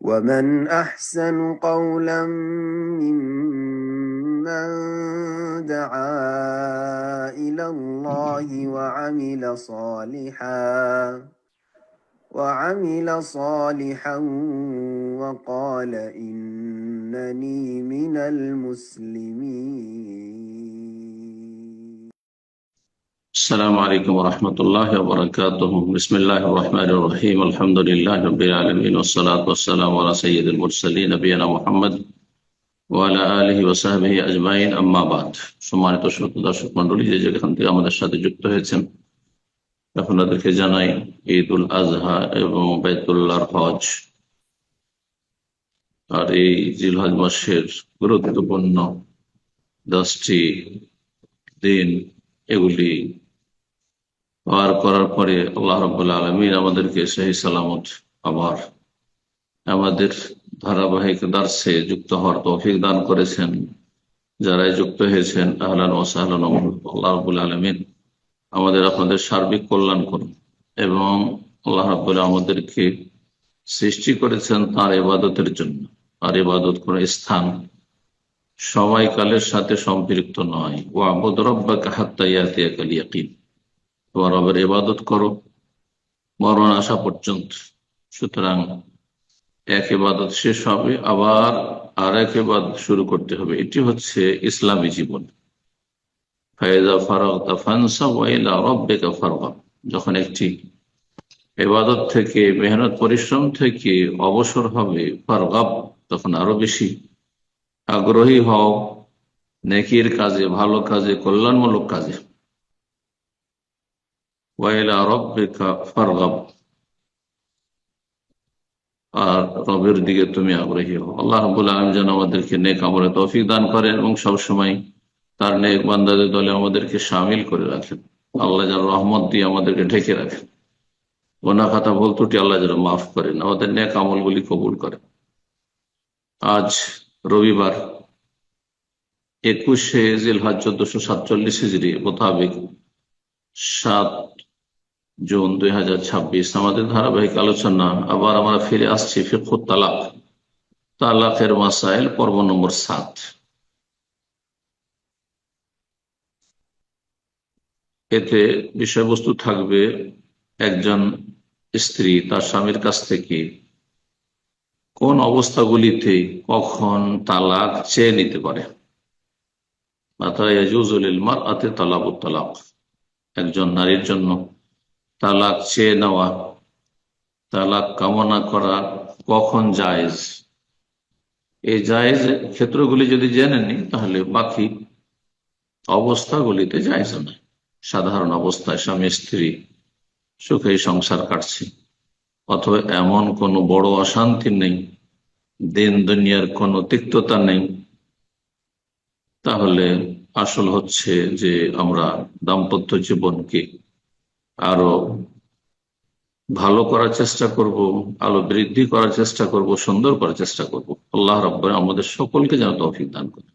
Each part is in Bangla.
ومن أحسن قولا ممن دعا إلى الله وعمل صالحا وقال إنني من المسلمين. السلام عليكم ورحمة الله وبركاته. بسم الله الرحمن الرحيم. الحمد لله رب العالمين والصلاة والسلام على سيد المرسلين نبينا محمد وعلى آله وصحبه أجمعين. أما بعد, সম্মানিত শ্রোতা দর্শক মণ্ডলী যে যেখান থেকে আমাদের সাথে যুক্ত হয়েছেন, আপনাদেরকে জানাই ঈদুল আজহা এবং বাইতুল্লাহর হজ। আর এই জিলহজ মাসের গুরুত্বপূর্ণ 10টি দিন, এগুলি পার করার পরে আল্লাহ রাব্বুল আলামিন আমাদেরকে সহি সালামত আবার আমাদের ধারাবাহিক দার্সে যুক্ত হওয়ার তৌফিক দান করেছেন। যারাই যুক্ত হয়েছেন আহলান ওয়া সাহলান। আল্লাহ রাব্বুল আলামিন আমাদের আপনাদের সার্বিক কল্যাণ করুন এবং আল্লাহ রাব্বুল আমাদেরকে সৃষ্টি করেছেন তার ইবাদতের জন্য। আর ইবাদত কোন স্থান সময়কালের সাথে সম্পৃক্ত নয়। ওয়াবুদ রাব্বাকা হাত্তা ইয়াতিয়াকাল ইয়াকিন, তোমার রবের ইবাদত করো মরণ আসা পর্যন্ত। সুতরাং এক ইবাদত শেষ হবে, আবার আর এক ইবাদত শুরু করতে হবে। এটি হচ্ছে ইসলামী জীবন। ফাইযা ফারাগতা ফানসাব ওয়া ইলা রাব্বিকা ফারগাব, যখন একটি ইবাদত থেকে, মেহনত পরিশ্রম থেকে অবসর হবে, ফারগাব, তখন আরো বেশি আগ্রহী হও নেকির কাজে, ভালো কাজে, কল্যাণমূলক কাজে। ওয়াইলা রাব্বিকা ফারগাব, আর রবের দিকে তুমি আগ্রহী হও। আল্লাহ রাব্বুল আলামিন যেন আমাদেরকে নেক আমলে তৌফিক দান করেন এবং সবসময় তার নেক বান্দাদের দলে আমাদেরকে শামিল করে রাখেন। আল্লাহ যেন রহমত দিয়ে আমাদেরকে ঢেকে রাখেন। গুনাহ খাতা ভুল ত্রুটি আল্লাহ যেন মাফ করেন, আমাদের নেক আমলগুলি কবুল করেন। আজ রবিবার 21শে জিলহজ 1447 হিজরি মোতাবেক 7 জুন 2026, আমাদের ধারাবাহিক আলোচনা আবার আমরা ফিরে আসছি ফিকহুত তালাক, তালাকের মাসাইল, পর্ব নম্বর 7। এতে বিষয়বস্তু থাকবে একজন স্ত্রী তার স্বামীর কাছ থেকে কোন অবস্থাগুলিতে কখন তালাক চেয়ে নিতে পারে। মাতা ইয়াজুজু লিল মারআতি তালাবুত তালাক, একজন নারীর জন্য তালাক চেয়ে নেওয়া, তালাক কামনা করা কখন জায়েজ। এই জায়েজ ক্ষেত্রগুলি যদি জেনে নি, তাহলে বাকি অবস্থাগুলিতে জায়েজ নয়। সাধারণ অবস্থায় স্বামী স্ত্রী সুখেই সংসার কাটছে, অথবা এমন কোনো বড় অশান্তি নেই, দিন দুনিয়ার কোনো তিক্ততা নেই, তাহলে আসল হচ্ছে যে আমরা দাম্পত্য জীবনকে আরো ভালো করার চেষ্টা করব, আলো বৃদ্ধি করার চেষ্টা করব, সুন্দর করার চেষ্টা করব। আল্লাহ রাব্বুল আমাদের সকলকে যেন তৌফিক দান করে।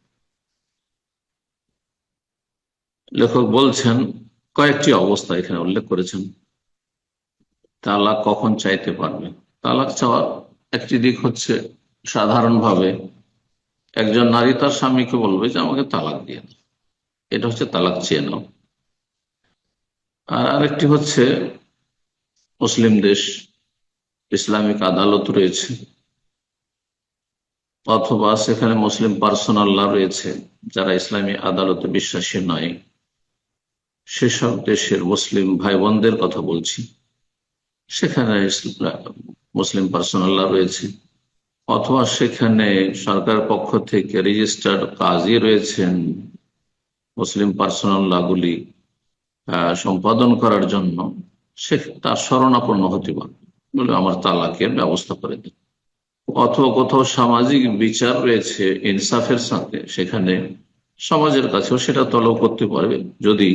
লেখক বলছেন কয়েকটি অবস্থা এখানে উল্লেখ করেছেন তালাক কখন চাইতে পারবে। তালাক চাওয়ার একটি দিক হচ্ছে, সাধারণভাবে একজন নারী তার স্বামীকে বলবে যে আমাকে তালাক দিয়ে দাও, এটা হচ্ছে তালাক চেয়ে নাও। আর আরেকটি হচ্ছে, মুসলিম দেশ, ইসলামিক আদালত রয়েছে, অথবা সেখানে মুসলিম পার্সোনাল ল রয়েছে, যারা ইসলামী আদালতে বিশ্বাসী নয়, সেসব দেশের মুসলিম ভাই বোনদের কথা বলছি, সেখানে মুসলিম পার্সোনাল ল রয়েছে, অথবা সেখানে সরকারের পক্ষ থেকে রেজিস্টার্ড কাজী রয়েছেন মুসলিম পার্সোনাল লগুলি সম্পাদন করার জন্য। সে তার শরণাপন্ন হতে পারবে, বলে আমার তালাকের ব্যবস্থা করে দিন। অথবা কোথাও সামাজিক বিচার রয়েছে ইনসাফের সাথে, সেখানে সমাজের কাছেও সেটা তলব করতে পারবে যদি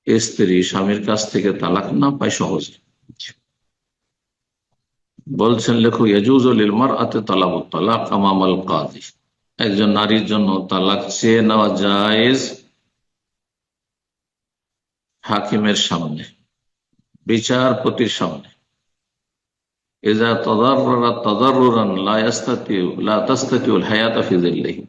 স্ত্রী স্বামীর কাছ থেকে তালাক না পায় সহজে। বলছেন লেখক, ইয়াজুজু লিল মারআতি তালাবুত তালাক আমামাল কাযী, একজন নারীর জন্য তালাক চেয়ে নেওয়া জায়েজ হাকিমের সামনে, বিচারপতির সামনে। ইযা তাদাররারা তাদাররুরান লা তাস্তাতিউল হায়াতা ফি যিল্লিহি,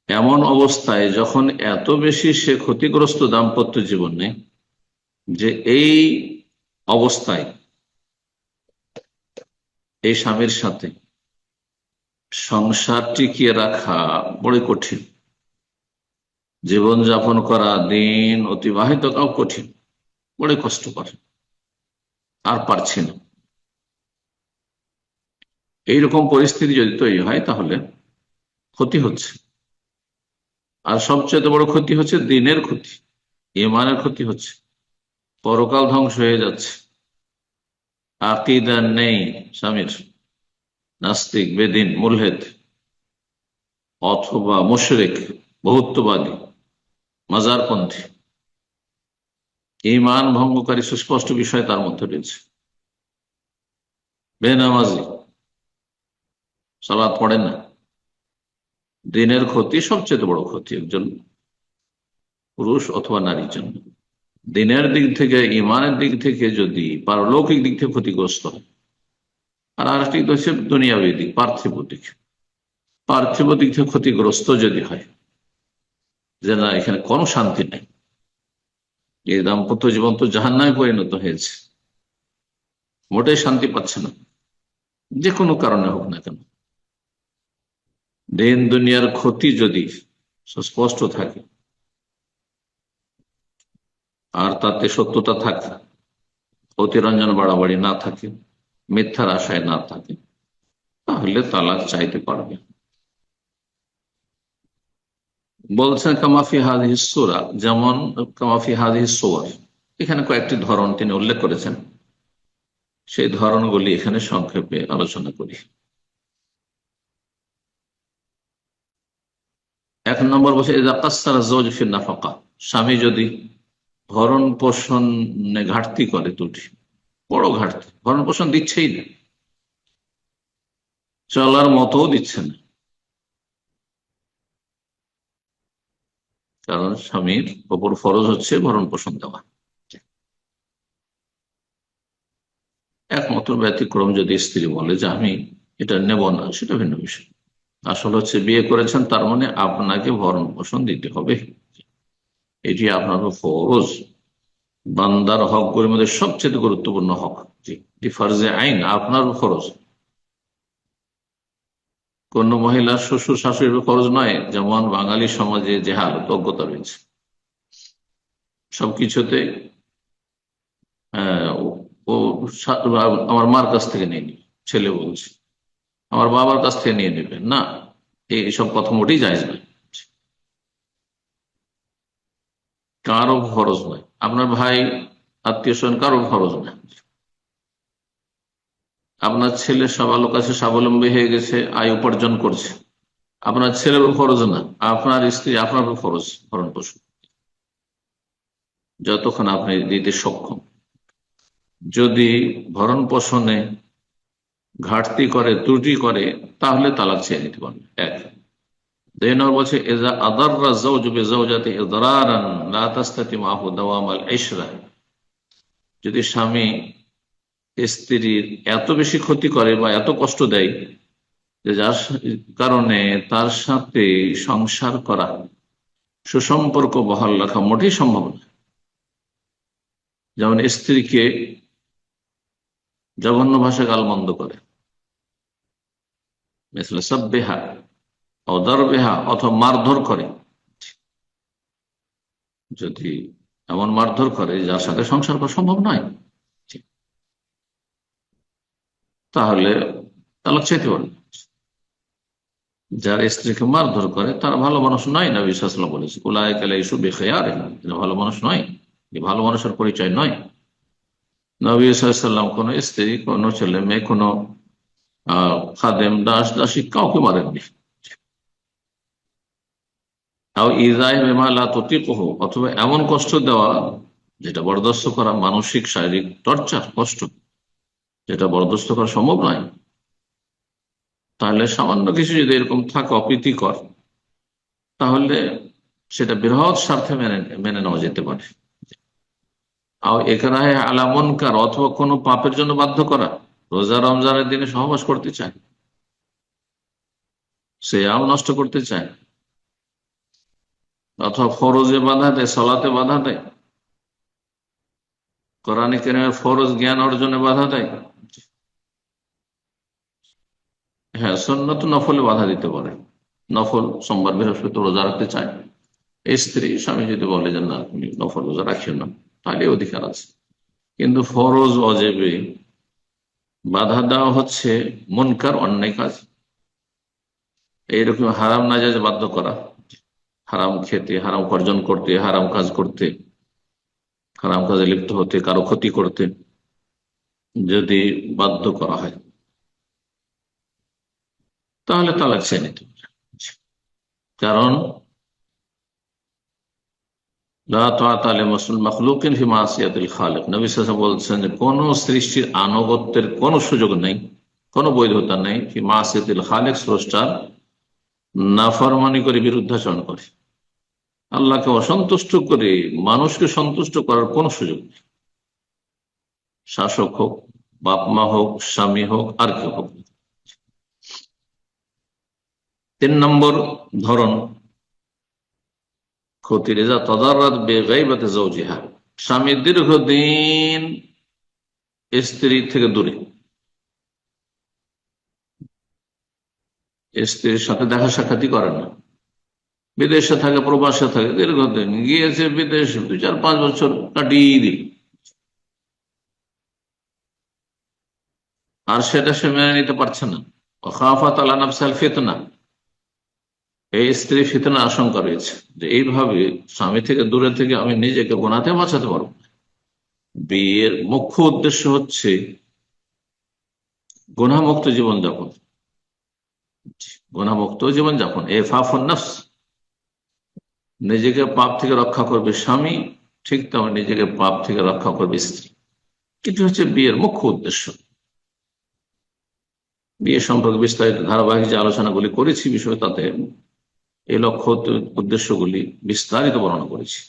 এমন অবস্থায় যখন এত বেশি সে ক্ষতিগ্রস্ত দাম্পত্য জীবনে যে এই অবস্থায় এই স্বামীর সাথে সংসার টিকিয়ে রাখা বড় কঠিন, জীবন যাপন করা, দিন অতিবাহিত করা কঠিন, বড় কষ্টকর, আর পারছি না। এইরকম পরিস্থিতি যদি তৈরি হয় তাহলে ক্ষতি হচ্ছে। আর সবচেয়ে বড় ক্ষতি হচ্ছে দিনের ক্ষতি, ইমানের ক্ষতি হচ্ছে, পরকাল ধ্বংস হয়ে যাচ্ছে। আকীদা নেই স্বামীর, নাস্তিক, বেদিন, মুলহিদ অথবা মুশরিক, বহুত্ববাদী, মাজারপন্থী, ঈমান ভঙ্গকারী সুস্পষ্ট বিষয় তার মধ্যে রয়েছে। বেনামাজি, সালাত পড়ে না। দিনের ক্ষতি সবচেয়ে বড় ক্ষতি একজন পুরুষ অথবা নারীর জন্য। দিনের দিক থেকে, ইমানের দিক থেকে যদি পারলৌকিক দিক থেকে ক্ষতিগ্রস্ত হয়, আর আরেকটি হচ্ছে দুনিয়াবী দিক, পার্থিব দিক। পার্থিব দিক থেকে ক্ষতিগ্রস্ত যদি হয় যে না এখানে কোনো শান্তি নেই, এই দাম্পত্য জীবন তো জাহান্নামে পরিণত হয়েছে, মোটেই শান্তি পাচ্ছে না, যে কোনো কারণে হোক না কেন, দিন দুনিয়ার ক্ষতি যদি সুস্পষ্ট থাকে আর তাতে সত্যতা থাকে, অতিরঞ্জন বাড়াবাড়ি না থাকে, মিথ্যার আশায় না থাকে, তাহলে তালাক চাইতে পারবে। বলছেন কামাফি হাদিহি সূরা, যেমন কামাফি হাদিহি সূরা, এখানে কয়েকটি ধরন তিনি উল্লেখ করেছেন, সেই ধরনগুলি এখানে সংক্ষেপে আলোচনা করি। 1 নম্বর বলছে ইযা কাসসারা যাওজ ফি নাফাকা, স্বামী যদি ভরণ পোষণে ঘাটতি করে, ত্রুটি, বড় ঘাটতি, ভরণ পোষণ দিচ্ছেই না, চলার মতো দিচ্ছে না, কারণ স্বামীর ওপর ফরজ হচ্ছে ভরণ পোষণ দেওয়া। একমাত্র ব্যতিক্রম যদি স্ত্রী বলে যে আমি এটা নেব না, সেটা ভিন্ন বিষয়। আসল হচ্ছে বিয়ে করেছেন, তার মানে আপনাকে ভরণ পোষণ দিতে হবে, এটি আপনার ফরজ, বান্দার হকগুলির মধ্যে সবচেয়ে গুরুত্বপূর্ণ হক। জি, ফরজে আইন, আপনার ফরজ। কোন মহিলার শ্বশুর শাশুড়ির ফরজ নয়, যেমন বাঙালি সমাজে জেহালত, অজ্ঞতা রয়েছে সবকিছুতে। ও আমার মার কাছ থেকে নিয়ে নিবে, ছেলে বলছে আমার বাবার কাছ থেকে নিয়ে নেবে না, এইসব কথা মোটেই জায়েজ নয়। কারো ফরজ নয়, আপনার ভাই, আত্মীয় স্বজন কারো ফরজ নয়। আপনার ছেলে সবার কাছে স্বাবলম্বী হয়ে গেছে, আয় উপার্জন করছে, আপনার ছেলের ফরজ না, আপনার স্ত্রী, আপনার ফরজ ভরণ পোষণ, যতক্ষণ আপনি দিতে সক্ষম। যদি ভরণ পোষণে ঘাটতি করে, ত্রুটি করে, তাহলে তালাক চেয়ে নিতে পারবে। 1 2 নম্বর বলছে ইযা আদাররা যাওজু বিজাওজাতিহি ইদরারান লা তাস্তাতিমু দাওয়ামাল ইশরা, যদি স্বামী স্ত্রীর এত বেশি ক্ষতি করে বা এত কষ্ট দেয় যে যার কারণে তার সাথে সংসার করা, সুসম্পর্ক বহাল রাখা মোটেই সম্ভব না। যেমন স্ত্রীকে জঘন্য ভাষা গালমন্দ করে, মিসলে সাব্বিহা ও দারবিহা, অথবা মারধর করে, যদি এমন মারধর করে যার সাথে সংসার করা সম্ভব নয়, তাহলে তালাক চাইতে পারে। যার স্ত্রীকে মারধর করে তারা ভালো মানুষ নয়, নবী সাল্লাল্লাহু আলাইহি ওয়াসাল্লাম বলেছে উলাইকা লাইসু বিখিয়ারিন, ভালো মানুষ নয়, ভালো মানুষের পরিচয় নয়। নবী সাল্লাল্লাহু আলাইহি ওয়াসাল্লাম কোন স্ত্রী, কোন ছেলে মেয়ে, কোন খাদেম, দাস দাসী কাউকে মারেননি। অথবা এমন কষ্ট দেওয়া যেটা বরদাস্ত করা, মানসিক শারীরিক টর্চার, কষ্ট যেটা বরদাস্ত করা সম্ভব নয়, তাহলে সামান্য কিছু যদি এরকম থাকে অপ্রীতিকর, তাহলে সেটা বৃহৎ স্বার্থে মেনে নেওয়া যেতে পারে। এখানে আলা মুনকার, অথবা কোনো পাপের জন্য বাধ্য করা, রোজা রমজানের দিনে সহবাস করতে চায়, সিয়াম নষ্ট করতে চায়, অথবা ফরজে বাধা দেয়, সলাতে বাধা দেয়, কোরআন কারীমের ফরজ জ্ঞান অর্জনে বাধা দেয়। হ্যাঁ, সুন্নত নফলে বাধা দিতে পারে। নফল সোমবার বৃহস্পতি রোজা রাখতে চায়, স্ত্রী স্বামী যদি বলে যে না তুমি নফল রোজা রাখিও না, তাহলে অধিকার আছে। কিন্তু ফরজ ওয়াজিবে বাধা দেওয়া হচ্ছে মুনকার, অন্যায় কাজ। এইরকম হারাম নাজায়েজ বাধ্য করা, হারাম খেতে, হারাম উপার্জন করতে, হারাম কাজ করতে, হারাম কাজে লিপ্ত হতে, কারো ক্ষতি করতে যদি বাধ্য করা হয়, তাহলে তালাক চেয়ে নিতে পারে। কারণ নবী সাল্লাল্লাহু বলছেন যে কোন সৃষ্টির আনুগত্যের কোন সুযোগ নেই, কোন বৈধতা নেই ফি মাসিয়াতিল খালিক, স্রষ্টার নাফরমানি করে, বিরুদ্ধাচরণ করে, আল্লাহকে অসন্তুষ্ট করে মানুষকে সন্তুষ্ট করার কোন সুযোগ নেই। শাসক হোক, বাপ মা হোক, স্বামী হোক, আর কেউ হোক। 3 নম্বর ধরন ক্ষতি, রেজা তদাররাত বেগাইবাতে যাওজিহা, স্বামী দীর্ঘদিন স্ত্রী থেকে দূরে, স্ত্রীর সাথে দেখা সাক্ষাৎই করে না, বিদেশে থাকে, প্রবাসে থাকে, দীর্ঘদিন গিয়েছে বিদেশ, 2-4-5 বছর কাটিয়ে দিল, আর সেটা সে মেনে নিতে পারছে না। খাফাত আলা নাফসিল ফিতনা, এই স্ত্রী ফিতনা আশঙ্কা রয়েছে যে এইভাবে স্বামী থেকে দূরে থেকে আমি নিজেকে গুনাহ বাঁচাতে পারবো। বিয়ের মুখ্য উদ্দেশ্য হচ্ছে গুনাহমুক্ত জীবনযাপন, গুনাহমুক্ত জীবনযাপন, ইফাফুন নফস, নিজেকে পাপ থেকে রক্ষা করবে স্বামী, ঠিক তেমন নিজেকে পাপ থেকে রক্ষা করবে স্ত্রী। এটি হচ্ছে বিয়ের মুখ্য উদ্দেশ্য। বিয়ে সম্পর্কে বিস্তারিত ধারাবাহিক যে আলোচনাগুলি করেছি বিষয়, তাতে এই লক্ষ্য উদ্দেশ্যগুলি বিস্তারিত বর্ণনা করেছি।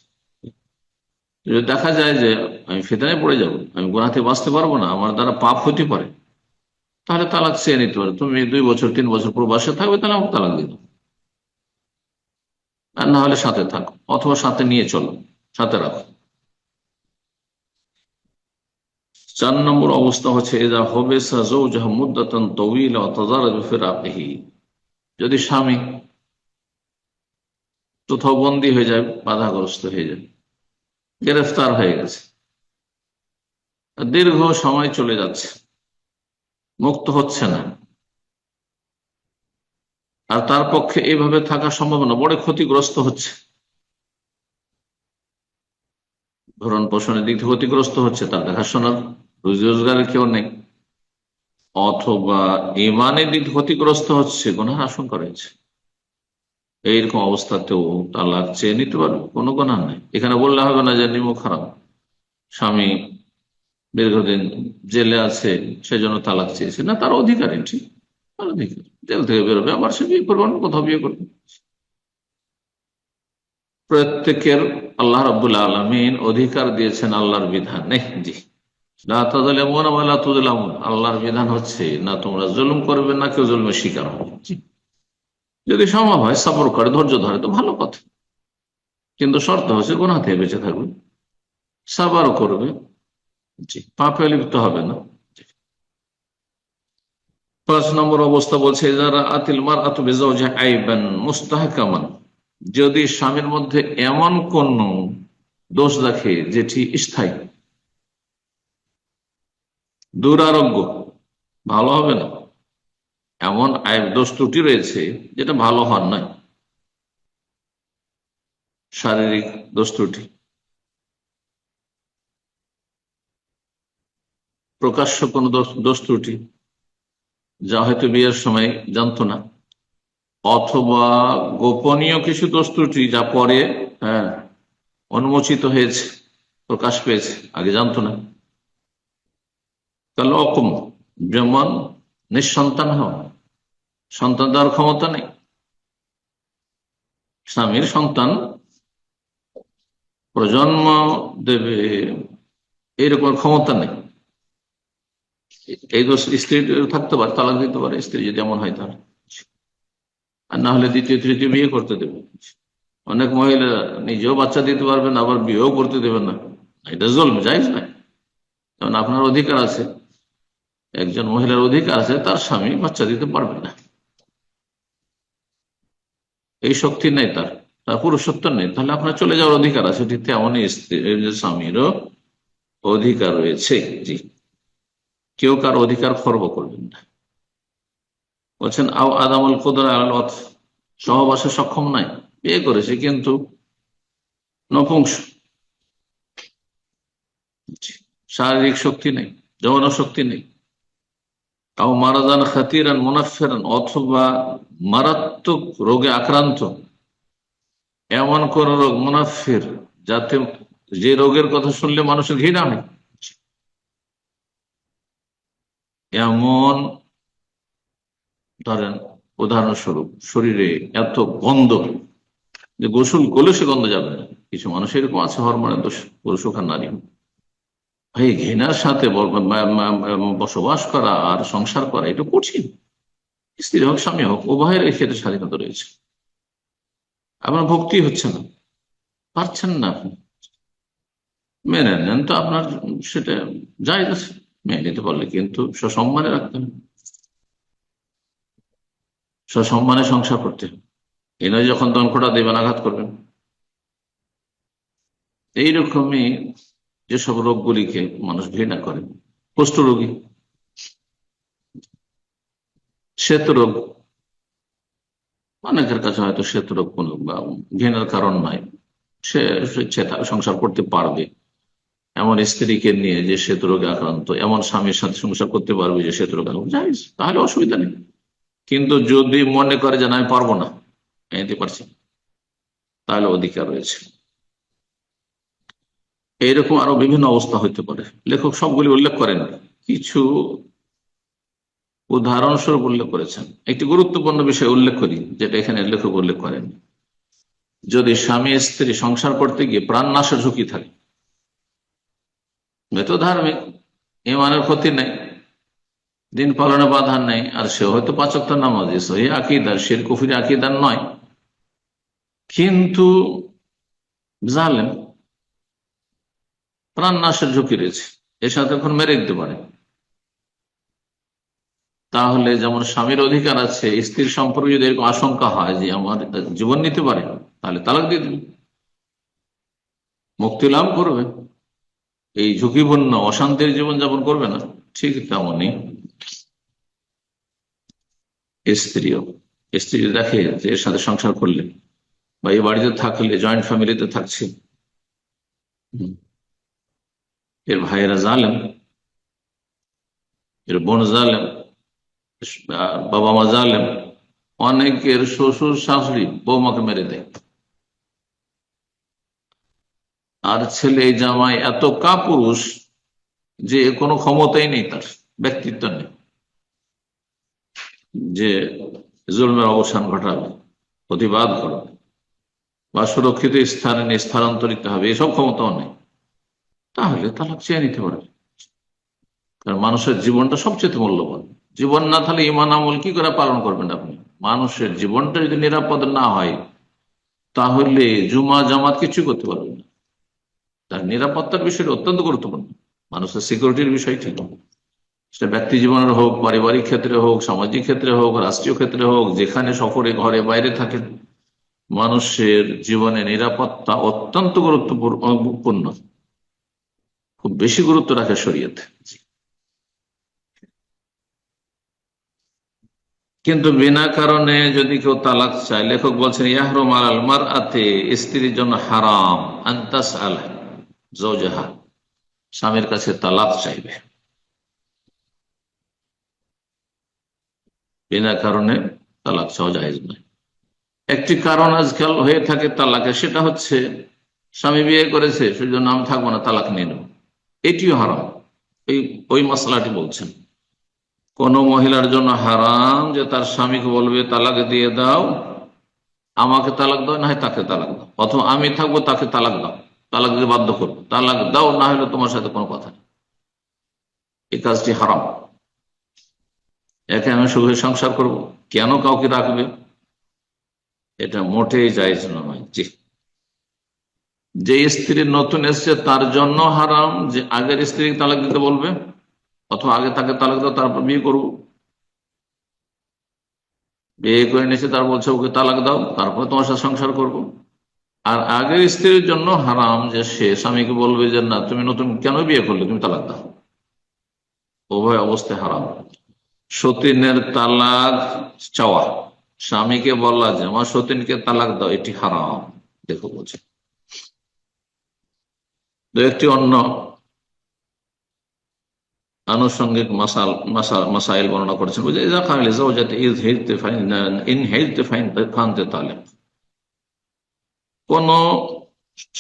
যদি দেখা যায় যে আমি ফিতনায় পড়ে যাব, আমি গুনাহ থেকে বাঁচতে পারবো না, আমার দ্বারা পাপ হতে পারে, তাহলে তালাক চেয়ে নিতে পারে। তুমি 2 বছর 3 বছর প্রবাসে থাকবে, তাহলে আমাকে তালাক দিন, আর না হলে সাথে থাকো, অথবা সাথে নিয়ে চলো, সাথে রাখো। 4 নম্বর অবস্থা হচ্ছে এজা হবে মুদ্দাতান তাওয়িলা ওয়া তাজারাজ বিফিরাকিহি, যদি স্বামী কোথাও বন্দী হয়ে যায়, বাধাগ্রস্ত হয়ে যায়, গ্রেফতার হয়ে গেছে, দীর্ঘ সময় চলে যাচ্ছে, মুক্ত হচ্ছে না, আর তার পক্ষে এইভাবে থাকা সম্ভব না, বড় ক্ষতিগ্রস্ত হচ্ছে, ভরণ পোষণের দিক থেকে ক্ষতিগ্রস্ত হচ্ছে, তার দেখাশোনার রুজি রোজগারের কেউ নেই, অথবা ইমানের দিক থেকে ক্ষতিগ্রস্ত হচ্ছে, গুনাহের আশঙ্কা রয়েছে, এইরকম অবস্থাতেও তালাক চেয়ে নিতে পারবে, কোনো গুনাহ নেই। এখানে বললে হবে না যে নিমুখ হারাম, স্বামী দীর্ঘদিন জেলে আছে সেজন্য তালাক চেয়েছে, না, তার অধিকারী, ঠিক, তার অধিকার, জেল থেকে বেরোবে, আবার সে বিয়ে করবে, অন্য কোথাও বিয়ে করবে। প্রত্যেকের আল্লাহ রাব্বুল আলামিন অধিকার দিয়েছেন আল্লাহর বিধান নেই। জি, আল্লাহর বিধান হচ্ছে না তোমরা জুলুম করবে, না কেউ জুলুমের শিকার হবে। জি, যদি সম্ভব হয় সবর করে, ধৈর্য ধরে, তো ভালো কথা, কিন্তু শর্ত হচ্ছে গুনাহ থেকে বেঁচে থাকবে, সাবারও করবে, জি, পাপে লিপ্ত হবে না। 5 নম্বর অবস্থা বলছে যারা আতিল মার আতু বিজাওজিহা আইবান মুস্তাহকামান, যদি স্বামীর মধ্যে এমন কোন দোষ দেখে যেটি স্থায়ী, দুরারোগ্য, ভালো হবে না, এমন আইব দোষ ত্রুটি রয়েছে যেটা ভালো হওয়ার নয়, শারীরিক দোষ ত্রুটি, প্রকাশ্য কোন দোষ ত্রুটি যা হয়তো বিয়ের সময় জানতো না, অথবা গোপনীয় কিছু দোষ ত্রুটি যা পরে উন্মোচিত হয়েছে, প্রকাশ পেয়েছে, আগে জানতো না। তাহলে অকম, যেমন নিঃসন্তান হওয়া, সন্তান দেওয়ার ক্ষমতা নেই, স্বামীর সন্তান প্রজন্ম দেবে এরকম ক্ষমতা নেই, এই দোষ স্ত্রী থাকতে পারে, তালাক দিতে পারে স্ত্রী যদি এমন হয় তাহলে, আর না হলে দ্বিতীয় তৃতীয় বিয়ে করতে দেবে। অনেক মহিলা নিজেও বাচ্চা দিতে পারবেন, আবার বিয়েও করতে দেবেন না, এটা জুলম, জায়েজ নাই। কারণ আপনার অধিকার আছে, একজন মহিলার অধিকার আছে, তার স্বামী বাচ্চা দিতে পারবে না, এই শক্তি নেই তার, তার পুরুষত্ব নেই, তাহলে আপনার চলে যাওয়ার অধিকার আছে। ঠিক তেমনই স্বামীরও অধিকার রয়েছে। জি, কেউ কার অধিকার খর্ব করবেন না। বলছেন আও আদামুল কুদরা আলাল ওয়াতফ, সহবাসে সক্ষম নাই, বিয়ে করেছে কিন্তু নপুংস, শারীরিক শক্তি নেই, যৌন শক্তি নেই। আও মারাদান খাতিরান মুনাফফিরান, অথবা মারাত্মক রোগে আক্রান্ত, এমন কোন রোগ মুনাফির, যাতে যে রোগের কথা শুনলে মানুষের ঘৃণা হয়, এমন, ধরেন উদাহরণস্বরূপ শরীরে এত গন্ধ যে গোসল করলে সে গন্ধ যাবে না। কিছু মানুষ এরকম আছে, হরমোনের দোষ, পুরুষ হোক আর নারী হোক। ভাই, ঘৃণার সাথে বসবাস করা আর সংসার করা এটা কঠিন। স্ত্রী হোক স্বামী হোক, উভয়ের এই ক্ষেত্রে স্বাধীনতা রয়েছে। আপনার ভক্তি হচ্ছে না, পারছেন না আপনি, মেনে নেন তো আপনার, সেটা জায়েজ আছে, মেনে নিতে পারলে, কিন্তু সসম্মানে রাখতে হবে, সসম্মানে সংসার করতে হবে। এই নয় যখন দনখোটা দেবেন, আঘাত করবেন। এইরকমই যেসব রোগগুলিকে মানুষ ঘৃণা করে, কুষ্ঠরোগী, শ্বেত রোগ, অনেকের কাছে হয়তো শ্বেত রোগ কোনো ঘৃণার কারণ নয়, সে সংসার করতে পারবে এমন স্ত্রীকে নিয়ে যে শ্বেত রোগে আক্রান্ত, এমন স্বামীর সাথে সংসার করতে পারবে যে শ্বেত রোগ আক্রান্ত, জায়েজ, তাহলে অসুবিধা নেই। কিন্তু যদি মনে করে যে না আমি পারবো না, এতে পারছি, তাহলে অধিকার রয়েছে। এইরকম আরো বিভিন্ন অবস্থা হইতে পারে, লেখক সবগুলি উল্লেখ করেন, কিছু উদাহরণস্বরূপ উল্লেখ করেছেন। একটি গুরুত্বপূর্ণ বিষয় উল্লেখ করি, যেটা এখানে লেখক উল্লেখ করেন। যদি স্বামী স্ত্রী সংসার করতে গিয়ে প্রাণ নাশের ঝুঁকি থাকে, তো ধার্মিক, ইমানের ক্ষতি নেই, দিন পালনে বাধা নেই, আর সে হয়তো 5 ওয়াক্ত নামাজি, সহি আকীদার, শিরক কুফরি আকীদার নয়, কিন্তু জালেম, প্রাণ নাশের ঝুঁকি রয়েছে, এর সাথে এখন মেরে দিতে পারে। তাহলে যেমন স্বামীর অধিকার আছে, স্ত্রীর সম্পর্কে যদি এরকম আশঙ্কা হয় যে আমার জীবন নিতে পারে, তাহলে তালাক দিয়ে দেবে, মুক্তি লাভ করবে, এই ঝুঁকিপূর্ণ অশান্তির জীবন যাপন করবে না। ঠিক তেমনি স্ত্রীও, স্ত্রী দেখে যে এর সাথে সংসার করলে বা এই বাড়িতে থাকলে, জয়েন্ট ফ্যামিলিতে থাকছে, এর ভাইয়েরা জালেম, এর বোন জালেম, বাবা মা জালেম, অনেকের শ্বশুর শাশুড়ি বৌমাকে মেরে দেয়, আর ছেলে জামাই এত কাপুরুষ যে কোনো ক্ষমতাই নেই, তার ব্যক্তিত্ব নেই যে জুলমের অবসান ঘটাবে, প্রতিবাদ করবে বা সুরক্ষিত স্থানে স্থানান্তরিত হবে, এসব ক্ষমতাও নেই, তাহলে তালাক চেয়ে নিতে পারবে। কারণ মানুষের জীবনটা সবচেয়ে মূল্যবান। জীবন না থাকলে ইমান আমল কি করে পালন করবেন আপনি? মানুষের জীবনটা যদি নিরাপদ না হয়, তাহলে জুমা জামাত কিছু করতে পারবেন না। তার নিরাপত্তার বিষয়টা অত্যন্ত গুরুত্বপূর্ণ, মানুষের সিকিউরিটির বিষয় ঠিক, সেটা ব্যক্তি জীবনের হোক, পারিবারিক ক্ষেত্রে হোক, সামাজিক ক্ষেত্রে হোক, রাষ্ট্রীয় ক্ষেত্রে হোক, যেখানে সফরে ঘরে বাইরে থাকেন, মানুষের জীবনে নিরাপত্তা অত্যন্ত গুরুত্বপূর্ণ, খুব বেশি গুরুত্ব রাখে শরীয়ত। কিন্তু বিনা কারণে যদি কেউ তালাক চায়, লেখক বলছেন ইয়াহরুম আলাল মারআতি, স্ত্রীর জন্য হারাম আনতাস আল জাওজাহা, স্বামীর কাছে তালাক চাইবে, বিনা কারণে তালাক চাওয়া জায়েজ নয়। একটি কারণ আজকাল হয়ে থাকে তালাকে, সেটা হচ্ছে স্বামী বিয়ে করেছে, সেজন্য আমি থাকবো না, তালাক নিয়ে নেব, এটিও হারাম। ওই মশলাটি বলছেন, কোন মহিলার জন্য হারাম যে তার স্বামীকে বলবে তালাক দিয়ে দাও, আমাকে তালাক দাও, না হয় তাকে তালাক দাও, অথবা আমি থাকবো তাকে তালাক দাও, তালাক দিতে বাধ্য করবো, তালাক দাও, না হলে তোমার সাথে কোনো কথা নেই, এই কাজটি হারাম। একে আমি সুখে সংসার করব, কেন কাউকে রাখবে? এটা মোটেই জায়েজ নয়। জি, যে স্ত্রী নতুন এসছে তার জন্য হারাম যে আগের স্ত্রীকে তালাক দিতে বলবে, অথবা আগে তাকে তালাক দাও তারপর বিয়ে করবো। বিয়ে করে নিয়েছে তার বলছে ওকে তালাক দাও তারপরে তোমার সাথে সংসার করব। আর আগের স্ত্রীর জন্য হারাম যে সে স্বামীকে বলবে যে না তুমি নতুন কেন বিয়ে করলে, তুমি তালাক দাও। উভয় অবস্থায় হারাম। সতীনের তালাক চাওয়া, স্বামীকে বলা যে আমার সতীনকে তালাক দাও, এটি হারাম। দেখো বলছে দু একটি অন্য আনুষঙ্গিক মাসাইল বর্ণনা করেছেন। বুঝে কোন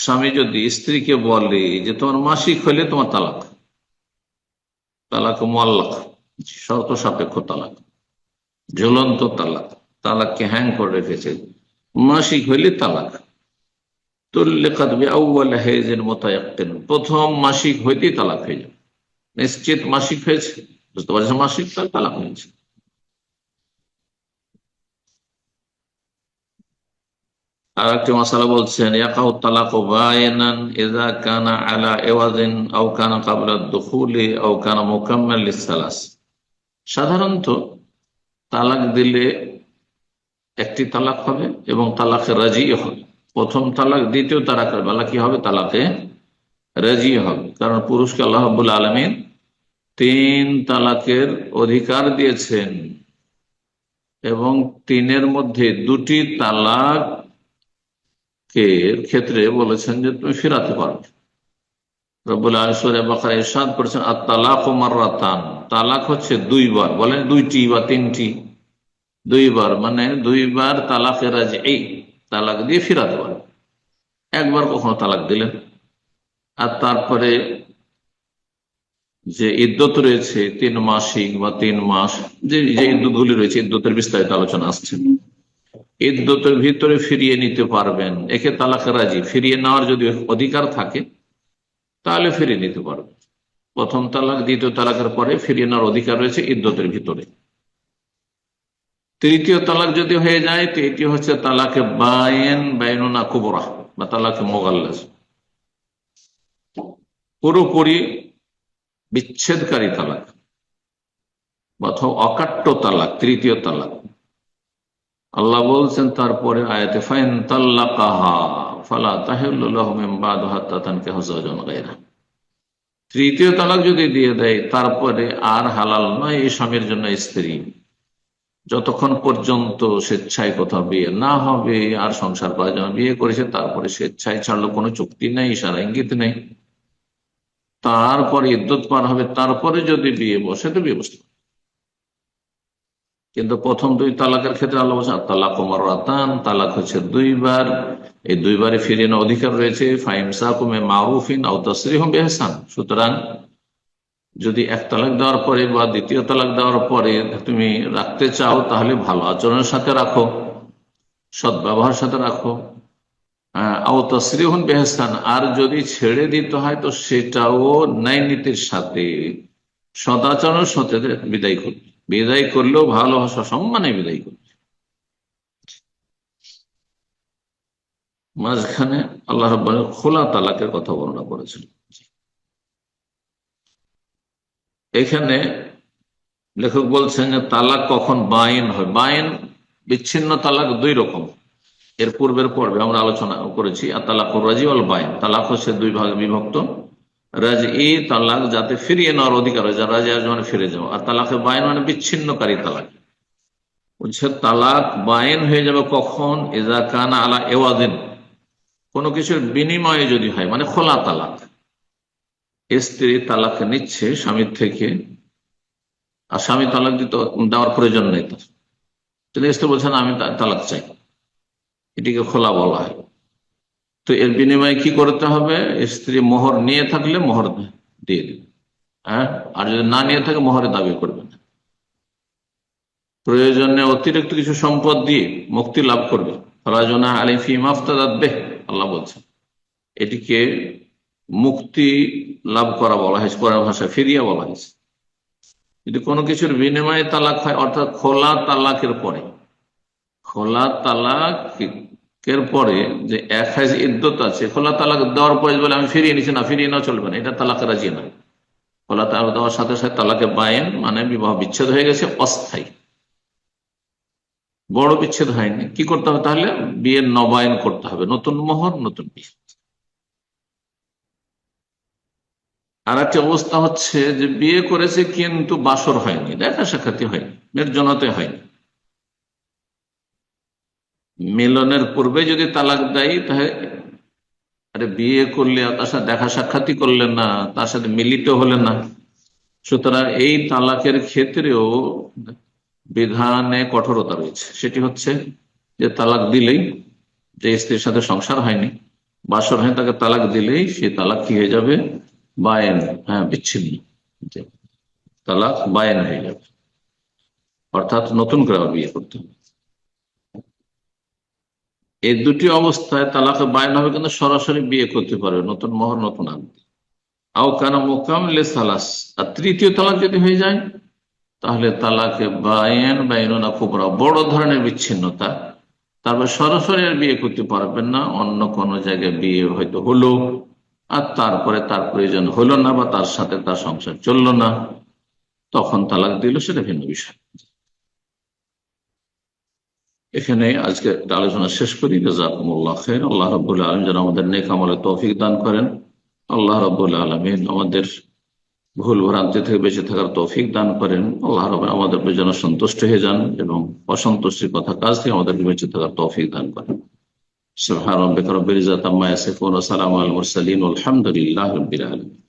স্বামী যদি স্ত্রীকে বলে যে তোমার মাসিক হলে তোমার তালাক, তালাক মুআল্লাক, শর্ত সাপেক্ষ তালাক, ঝুলন্ত তালাক, তালাককে হ্যাং করে রেখেছে, মাসিক হইলে তালাক। প্রথম মাসিক হইতেই তালাক হয়ে যাবে, নিশ্চিত মাসিক হয়েছে, বুঝতে পারছেন, মাসিক তার তালাক হয়েছে। আর একটি মশালা বলছেন ইয়াকাউ তালাকু বায়িনান ইযা কানা আলা ইওয়াজিন আও কানা ক্বাবলা দুখুলি আও কানা মুকাম্মাল লিসসালাস। সাধারণত তালাক দিলে একটি তালাক হবে এবং তালাকে রাজি হবে। প্রথম তালাক দ্বিতীয় তালাকের বেলা কি হবে, তালাকে রাজি হবে। কারণ পুরুষকে আল্লাহ রাব্বুল আলামিন 3 তালাকের অধিকার দিয়েছেন এবং 3-এর মধ্যে 2টি তালাক ক্ষেত্রে বলেছেন যে তুমি ফিরাতে পারবে। রব্বুল আলামিন সূরা বাকারা ইরশাদ করেছেন আত-তালাকু মাররাতান, তালাক হচ্ছে 2 বার, বলেন 2টি বা 3টি, 2 বার মানে 2 বার তালাকে রাজঈ, তালাক দিয়ে ফিরাতে পারবে। একবার কখনো তালাক দিলেন, আর তারপরে যে ইদ্যত রয়েছে 3 মাসিক বা 3 মাস, যে ইদ্যতগুলি রয়েছে, ইদ্যতের বিস্তারিত আলোচনা আসছে, ইদ্যতের ভিতরে ফিরিয়ে নিতে পারবেন। একে তালাক রাজি, ফিরিয়ে নেওয়ার যদি অধিকার থাকে তাহলে ফিরিয়ে নিতে পারবেন। প্রথম তালাক দ্বিতীয় তালাকের পরে ফিরিয়ে নেওয়ার অধিকার রয়েছে ইদ্যতের ভিতরে। তৃতীয় তালাক যদি হয়ে যায় তো এটি হচ্ছে তালাকে বাইনুনা কুবরা বা তালাকে মোগাল্লাজ, পুরোপুরি বিচ্ছেদকারী তালাক অথবা অকাট্য তালাক, তৃতীয় তালাক। আল্লাহ বলছেন তারপরে আয়াতে ফাইন তাল্লাকাহা ফালা তাহিল্লু লাহু মিন বাদু হাত্তা তানকিহু যাওজান গায়রা। তৃতীয় তালাক যদি দিয়ে দেয় তারপরে আর হালাল নয় এই স্বামীর জন্য স্ত্রী, যতক্ষণ পর্যন্ত স্বেচ্ছায় কোথাও বিয়ে না হবে আর সংসার করার জন্য বিয়ে করেছে, তারপরে স্বেচ্ছায় ছাড়লো, কোনো চুক্তি নেই, ইশারা ইঙ্গিত নেই, তারপরে ইদ্যত পার হবে, তারপরে যদি বিয়ে বসে তো বিয়ে বসতে। কিন্তু প্রথম 2 তালাকের ক্ষেত্রে আল্লাহ বলছেন তালাকু মাররাতান, তালাক হচ্ছে 2 বার। এই 2 বারে ফিরিয়ে নেওয়ার অধিকার রয়েছে। ফাইমসাকুম বিমারুফিন আও তাসরিহুম বিইহসান। সুতরাং যদি 1 তালাক দেওয়ার পরে বা দ্বিতীয় তালাক দেওয়ার পরে তুমি রাখতে চাও তাহলে ভালো আচরণের সাথে রাখো, সদ্ব্যবহার সাথে রাখো। আও তাসরিহুম বিইহসান, আর যদি ছেড়ে দিতে হয় তো সেটাও ন্যায় নীতির সাথে, সদাচরণের সাথে বিদায় করবে। বিদায় করলেও ভালোবাসা সম্মানে বিদায় করবে। মাঝখানে আল্লাহ রাব্বুল আলামিন খোলা তালাকের কথা বর্ণনা করেছেন। এখানে লেখক বলছেন যে তালাক কখন বাইন হয়। বাইন বিচ্ছিন্ন তালাক 2 রকম, এর পূর্বের পর্বে আমরা আলোচনা করেছি। আর তালাকুর রাজি ওয়াল বাইন, তালাক হচ্ছে 2 ভাগে বিভক্ত। রাজি তালাক যাতে ফিরিয়ে নেওয়ার অধিকার হয়, যারা রাজি মানে ফিরে যাও, আর তালাকে বাইন মানে বিচ্ছিন্নকারী তালাক। বলছে তালাক বাইন হয়ে যাবে কখন, ইজা কানা আলা এওয়াদিন, কোনো কিছুর বিনিময়ে যদি হয়, মানে খোলা তালাক। স্ত্রী তালাক নিচ্ছে স্বামীর থেকে, আর স্বামী তালাক দেওয়ার প্রয়োজন নেই তার, কিন্তু স্ত্রী বলছেন আমি তালাক চাই, এটিকে খোলা বলা হয়। তো এর বিনিময়ে কি করতে হবে, স্ত্রী মোহর নিয়ে থাকলে মোহর দিয়ে দিবে, হ্যাঁ, আর যদি না নিয়ে থাকে মোহরে দাবি করবে না। প্রয়োজনে অতিরিক্ত কিছু সম্পদ দিয়ে মুক্তি লাভ করবে। ফালাজুনা আলাইহি ফিমা ইফতাদাত বিহি, আল্লাহ বলছেন এটিকে মুক্তি লাভ করা বলা হয়েছে, পরের ভাষায় ফিরিয়া বলা হয়েছে। যদি কোনো কিছুর বিনিময়ে তালাক হয়, অর্থাৎ খোলা তালাকের পরে, খোলা তালাকের পরে যে এক হাইজ ইদ্যত আছে, খোলা তালাক দেওয়ার পরে বলে আমি ফিরিয়ে নিচ্ছি, না ফিরিয়ে নেওয়া চলবে না, এটা তালাকের রাজি না। খোলা তালাক দেওয়ার সাথে সাথে তালাকে বায়েন মানে বিবাহ বিচ্ছেদ হয়ে গেছে, অস্থায়ী, বড় বিচ্ছেদ হয়নি। কি করতে হবে তাহলে? বিয়ের নবায়ন করতে হবে, নতুন মোহর নতুন বিয়ে। আর একটা অবস্থা হচ্ছে যে বিয়ে করেছে কিন্তু বাসর হয়নি, দেখা সাক্ষাৎ হয়নি, নির্জনতে হয়নি। মিলনের পূর্বে যদি তালাক দেয় তাহলে, আরে বিয়ে করলে তার সাথে দেখা সাক্ষাৎই করলেন না, তার সাথে মিলিত হলেন না, সুতরাং এই তালাকের ক্ষেত্রেও বিধানে কঠোরতা রয়েছে। সেটি হচ্ছে যে তালাক দিলেই, যে স্ত্রীর সাথে সংসার হয়নি, বাসর হয়নি, তাকে তালাক দিলেই সে তালাক কি হয়ে যাবে? বায়েন, হ্যাঁ, বিচ্ছিন্ন, তালাক বায়েন হয়ে যাবে, অর্থাৎ নতুন করে আবার বিয়ে করতে হবে। এই দুটি অবস্থায় তালাকে বায়েন হবে, কিন্তু সরাসরি বিয়ে করতে পারবে, নতুন মোহর নতুন আংটি। আও কানা মোকামলে সালাস, আর তৃতীয় তালাক যদি হয়ে যায় তাহলে তালাকে বায়েন বাইনুনা কুবরা, বড় ধরনের বিচ্ছিন্নতা। তারপর সরাসরি আর বিয়ে করতে পারবেন না, অন্য কোনো জায়গায় বিয়ে হয়তো হলো, আর তারপরে তার প্রয়োজন হলো না বা তার সাথে তার সংসার চললো না, তখন তালাক দিল, সেটা ভিন্ন বিষয়। এখানে আজকে আলোচনা শেষ করি। জাযাকুমুল্লাহ খাইর। আল্লাহ রাব্বুল আলামিন যেন আমাদের নেক আমলে তৌফিক দান করেন। আল্লাহ রাব্বুল আলামিন আমাদের ভুল ভ্রান্তি থেকে বেঁচে থাকার তৌফিক দান করেন। আল্লাহ রাব্বুল আমাদের উপর যেন সন্তুষ্ট হয়ে যান এবং অসন্তুষ্টির কথা কাজ থেকে আমাদেরকে বেঁচে থাকার তৌফিক দান করেন। সুবহান রাব্বিকা রাব্বিল ইজ্জাতি আম্মা ইয়াসিফুন ওয়া সালামুন আলাল মুরসালিন ওয়ালহামদুলিল্লাহি রাব্বিল আলামিন।